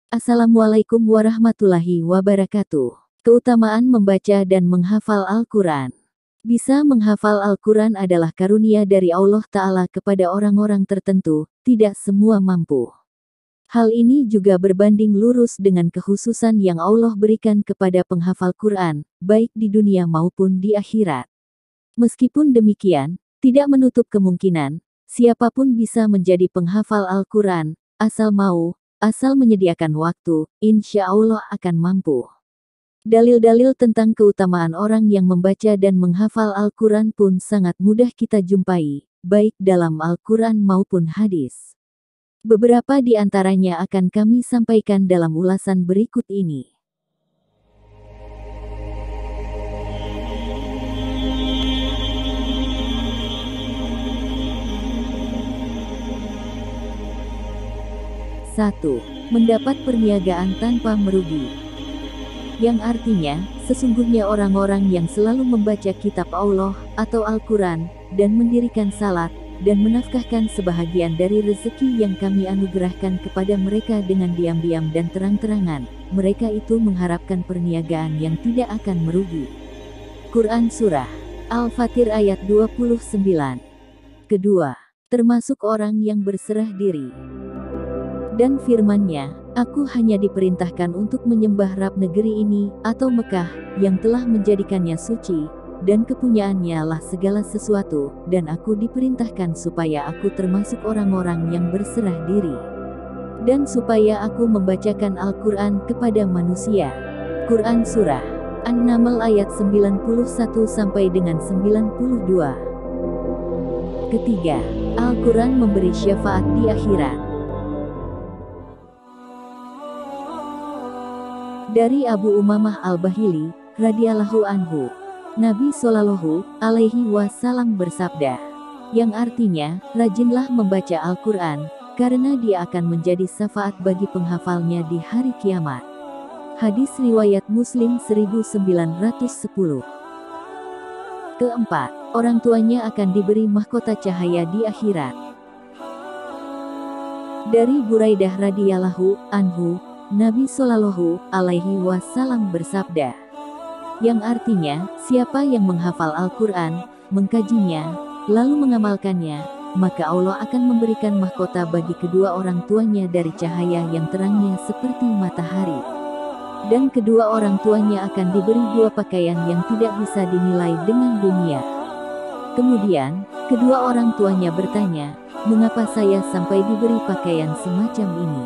Assalamualaikum warahmatullahi wabarakatuh. Keutamaan membaca dan menghafal Al-Quran. Bisa menghafal Al-Quran adalah karunia dari Allah Ta'ala kepada orang-orang tertentu, tidak semua mampu. Hal ini juga berbanding lurus dengan kekhususan yang Allah berikan kepada penghafal Quran, baik di dunia maupun di akhirat. Meskipun demikian, tidak menutup kemungkinan, siapapun bisa menjadi penghafal Al-Quran, asal mau, asal menyediakan waktu, insya Allah akan mampu. Dalil-dalil tentang keutamaan orang yang membaca dan menghafal Al-Quran pun sangat mudah kita jumpai, baik dalam Al-Quran maupun hadis. Beberapa di antaranya akan kami sampaikan dalam ulasan berikut ini. Satu, mendapat perniagaan tanpa merugi. Yang artinya, sesungguhnya orang-orang yang selalu membaca kitab Allah atau Al-Quran, dan mendirikan salat, dan menafkahkan sebahagian dari rezeki yang kami anugerahkan kepada mereka dengan diam-diam dan terang-terangan, mereka itu mengharapkan perniagaan yang tidak akan merugi. Quran Surah Al-Fatir ayat 29. Kedua, termasuk orang yang berserah diri. Dan firman-Nya, aku hanya diperintahkan untuk menyembah Rabb negeri ini, atau Mekah, yang telah menjadikannya suci, dan kepunyaannya lah segala sesuatu, dan aku diperintahkan supaya aku termasuk orang-orang yang berserah diri. Dan supaya aku membacakan Al-Quran kepada manusia. Quran Surah An-Naml ayat 91 sampai dengan 92. Ketiga, Al-Quran memberi syafaat di akhirat. Dari Abu Umamah Al-Bahili, radhiyallahu anhu, Nabi Shallallahu alaihi wasallam bersabda, yang artinya, rajinlah membaca Al-Quran, karena dia akan menjadi syafaat bagi penghafalnya di hari kiamat. Hadis riwayat Muslim 1910. Keempat, orang tuanya akan diberi mahkota cahaya di akhirat. Dari Buraidah radhiyallahu anhu, Nabi Shallallahu alaihi wasallam bersabda, yang artinya, siapa yang menghafal Al-Quran, mengkajinya, lalu mengamalkannya, maka Allah akan memberikan mahkota bagi kedua orang tuanya dari cahaya yang terangnya seperti matahari. Dan kedua orang tuanya akan diberi dua pakaian yang tidak bisa dinilai dengan dunia. Kemudian, kedua orang tuanya bertanya, mengapa saya sampai diberi pakaian semacam ini?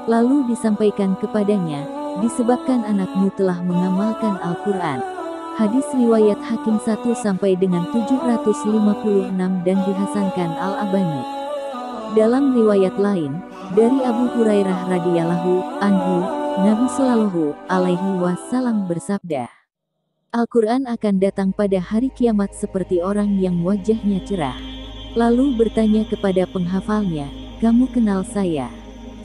Lalu disampaikan kepadanya, disebabkan anakmu telah mengamalkan Al-Quran. Hadis riwayat Hakim 1 sampai dengan 756 dan dihasankan Al-Albani. Dalam riwayat lain, dari Abu Hurairah radhiyallahu anhu, Nabi Shallallahu alaihi wasallam bersabda, Al-Quran akan datang pada hari kiamat seperti orang yang wajahnya cerah. Lalu bertanya kepada penghafalnya, kamu kenal saya?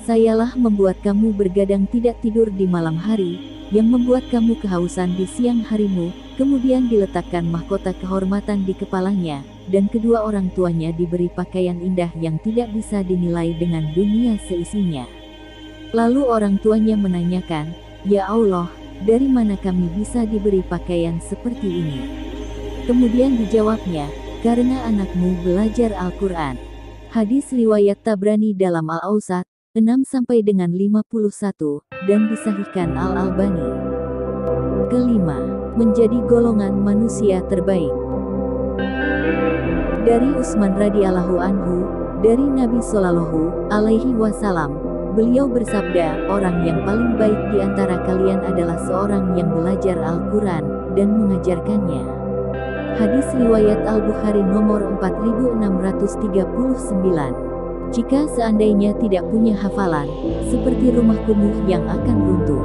Sayalah membuat kamu bergadang tidak tidur di malam hari, yang membuat kamu kehausan di siang harimu, kemudian diletakkan mahkota kehormatan di kepalanya, dan kedua orang tuanya diberi pakaian indah yang tidak bisa dinilai dengan dunia seisinya. Lalu orang tuanya menanyakan, ya Allah, dari mana kami bisa diberi pakaian seperti ini? Kemudian dijawabnya, karena anakmu belajar Al-Quran. Hadis riwayat Tabrani dalam Al-Awsat 6 sampai dengan 51 dan disahihkan Al-Albani. Kelima, menjadi golongan manusia terbaik. Dari Utsman radhiyallahu anhu, dari Nabi Shallallahu alaihi wasallam, beliau bersabda, orang yang paling baik di antara kalian adalah seorang yang belajar Al-Quran dan mengajarkannya. Hadis riwayat Al-Bukhari nomor 4639. Jika seandainya tidak punya hafalan, seperti rumah kumuh yang akan runtuh.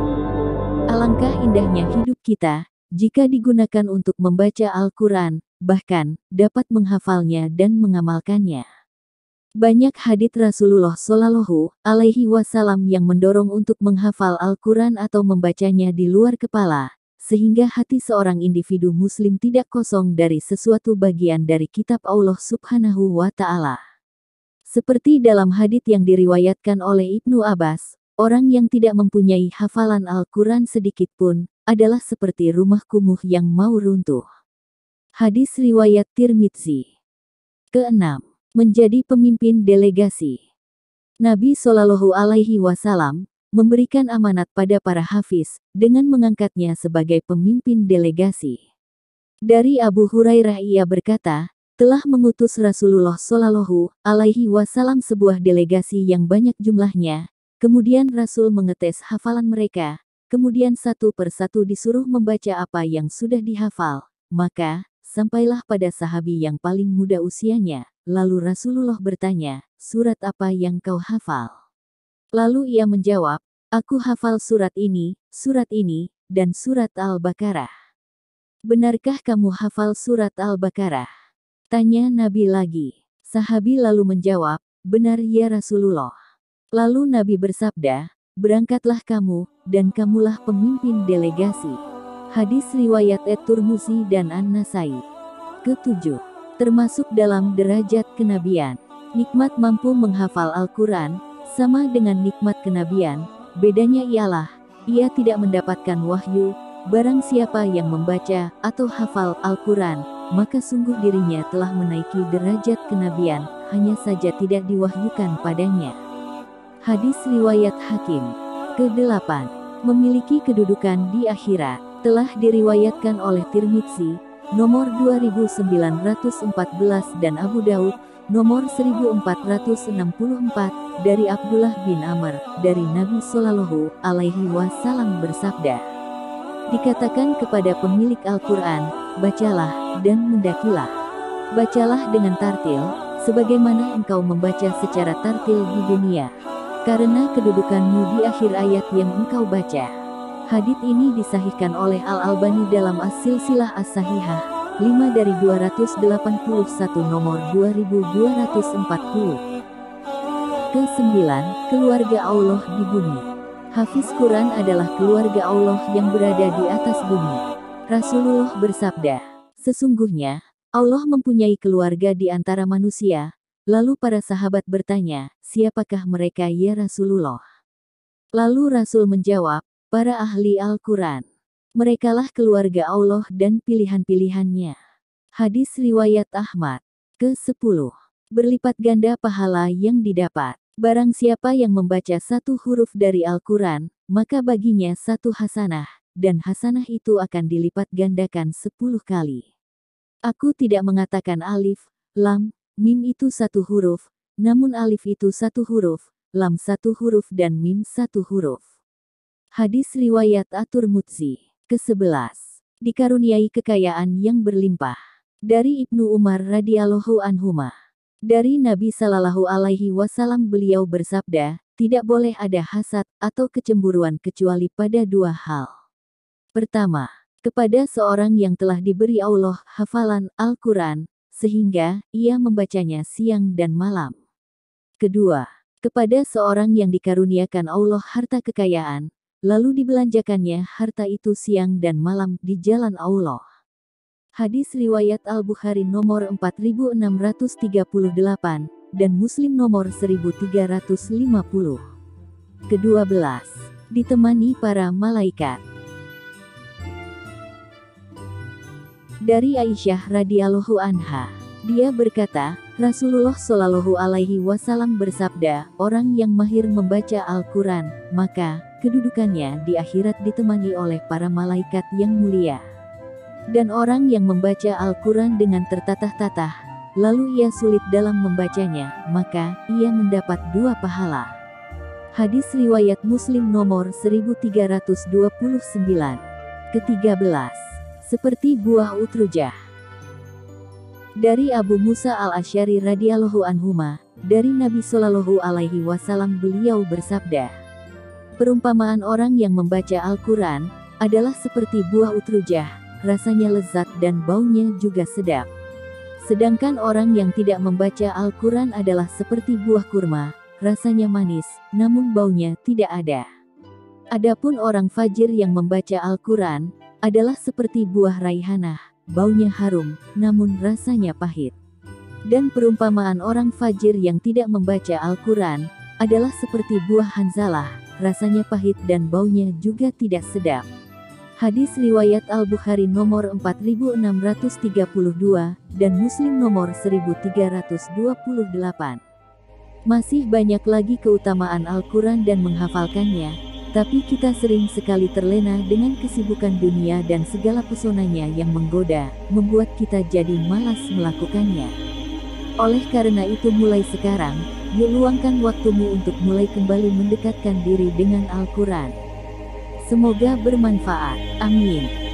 Alangkah indahnya hidup kita, jika digunakan untuk membaca Al-Quran, bahkan, dapat menghafalnya dan mengamalkannya. Banyak hadits Rasulullah Shallallahu alaihi wasallam yang mendorong untuk menghafal Al-Quran atau membacanya di luar kepala, sehingga hati seorang individu muslim tidak kosong dari sesuatu bagian dari kitab Allah Subhanahu wa Ta'ala. Seperti dalam hadits yang diriwayatkan oleh Ibnu Abbas, orang yang tidak mempunyai hafalan Al-Quran sedikit pun, adalah seperti rumah kumuh yang mau runtuh. Hadis riwayat Tirmidzi. Keenam, menjadi pemimpin delegasi. Nabi Shallallahu Alaihi Wasallam memberikan amanat pada para hafiz dengan mengangkatnya sebagai pemimpin delegasi. Dari Abu Hurairah ia berkata, telah mengutus Rasulullah Shallallahu Alaihi Wasallam sebuah delegasi yang banyak jumlahnya. Kemudian Rasul mengetes hafalan mereka. Kemudian satu persatu disuruh membaca apa yang sudah dihafal. Maka, sampailah pada sahabi yang paling muda usianya. Lalu Rasulullah bertanya, surat apa yang kau hafal? Lalu ia menjawab, aku hafal surat ini, dan surat Al-Baqarah. Benarkah kamu hafal surat Al-Baqarah? Tanya Nabi lagi. Sahabi lalu menjawab, benar ya Rasulullah. Lalu Nabi bersabda, berangkatlah kamu, dan kamulah pemimpin delegasi. Hadis riwayat At-Tirmidzi dan An-Nasai. Ketujuh, termasuk dalam derajat kenabian. Nikmat mampu menghafal Al-Quran, sama dengan nikmat kenabian, bedanya ialah, ia tidak mendapatkan wahyu, barang siapa yang membaca atau hafal Al-Quran, maka sungguh dirinya telah menaiki derajat kenabian, hanya saja tidak diwahyukan padanya. Hadis riwayat Hakim. Kedelapan, memiliki kedudukan di akhirat, telah diriwayatkan oleh Tirmidzi, nomor 2914 dan Abu Daud, nomor 1464, dari Abdullah bin Amr, dari Nabi Shallallahu Alaihi Wasallam bersabda, dikatakan kepada pemilik Al-Quran, bacalah dan mendakilah. Bacalah dengan tartil, sebagaimana engkau membaca secara tartil di dunia, karena kedudukanmu di akhir ayat yang engkau baca. Hadits ini disahihkan oleh Al-Albani dalam As-Silsilah As-Sahihah, 5 dari 281 nomor 2240. Kesembilan, keluarga Allah di bumi. Hafiz Quran adalah keluarga Allah yang berada di atas bumi. Rasulullah bersabda, sesungguhnya, Allah mempunyai keluarga di antara manusia. Lalu para sahabat bertanya, siapakah mereka ya Rasulullah? Lalu Rasul menjawab, para ahli Al-Quran. Merekalah keluarga Allah dan pilihan-pilihannya. Hadis riwayat Ahmad. Ke-10. Berlipat ganda pahala yang didapat. Barang siapa yang membaca satu huruf dari Al-Quran, maka baginya satu hasanah, dan hasanah itu akan dilipat gandakan 10 kali. Aku tidak mengatakan alif, lam, mim itu satu huruf, namun alif itu satu huruf, lam satu huruf dan mim satu huruf. Hadis riwayat At-Tirmidzi. Ke-11. Dikaruniai kekayaan yang berlimpah. Dari Ibnu Umar radhiyallahu anhuma. Dari Nabi Shallallahu Alaihi Wasallam beliau bersabda, tidak boleh ada hasad atau kecemburuan kecuali pada dua hal. Pertama, kepada seorang yang telah diberi Allah hafalan Al-Quran, sehingga ia membacanya siang dan malam. Kedua, kepada seorang yang dikaruniakan Allah harta kekayaan, lalu dibelanjakannya harta itu siang dan malam di jalan Allah. Hadis riwayat Al-Bukhari nomor 4638, dan Muslim nomor 1350. Ke-12. Ditemani para malaikat. Dari Aisyah radhiyallahu anha, dia berkata, Rasulullah Shallallahu Alaihi Wasallam bersabda, orang yang mahir membaca Al-Quran, maka kedudukannya di akhirat ditemani oleh para malaikat yang mulia. Dan orang yang membaca Al-Quran dengan tertatah-tatah, lalu ia sulit dalam membacanya, maka ia mendapat 2 pahala. Hadis riwayat Muslim nomor 1329. Ke-13. Seperti buah utrujah. Dari Abu Musa Al-Asy'ari radhiyallahu anhuma, dari Nabi Shallallahu Alaihi Wasallam beliau bersabda, perumpamaan orang yang membaca Al-Quran adalah seperti buah utrujah, rasanya lezat dan baunya juga sedap. Sedangkan orang yang tidak membaca Al-Quran adalah seperti buah kurma, rasanya manis, namun baunya tidak ada. Adapun orang fajir yang membaca Al-Quran adalah seperti buah raihanah, baunya harum, namun rasanya pahit. Dan perumpamaan orang fajir yang tidak membaca Al-Quran adalah seperti buah hanzalah, rasanya pahit dan baunya juga tidak sedap. Hadis riwayat Al-Bukhari nomor 4632 dan Muslim nomor 1328. Masih banyak lagi keutamaan Al-Quran dan menghafalkannya, tapi kita sering sekali terlena dengan kesibukan dunia dan segala pesonanya yang menggoda, membuat kita jadi malas melakukannya. Oleh karena itu mulai sekarang, yuk luangkan waktumu untuk mulai kembali mendekatkan diri dengan Al-Quran. Semoga bermanfaat. Amin.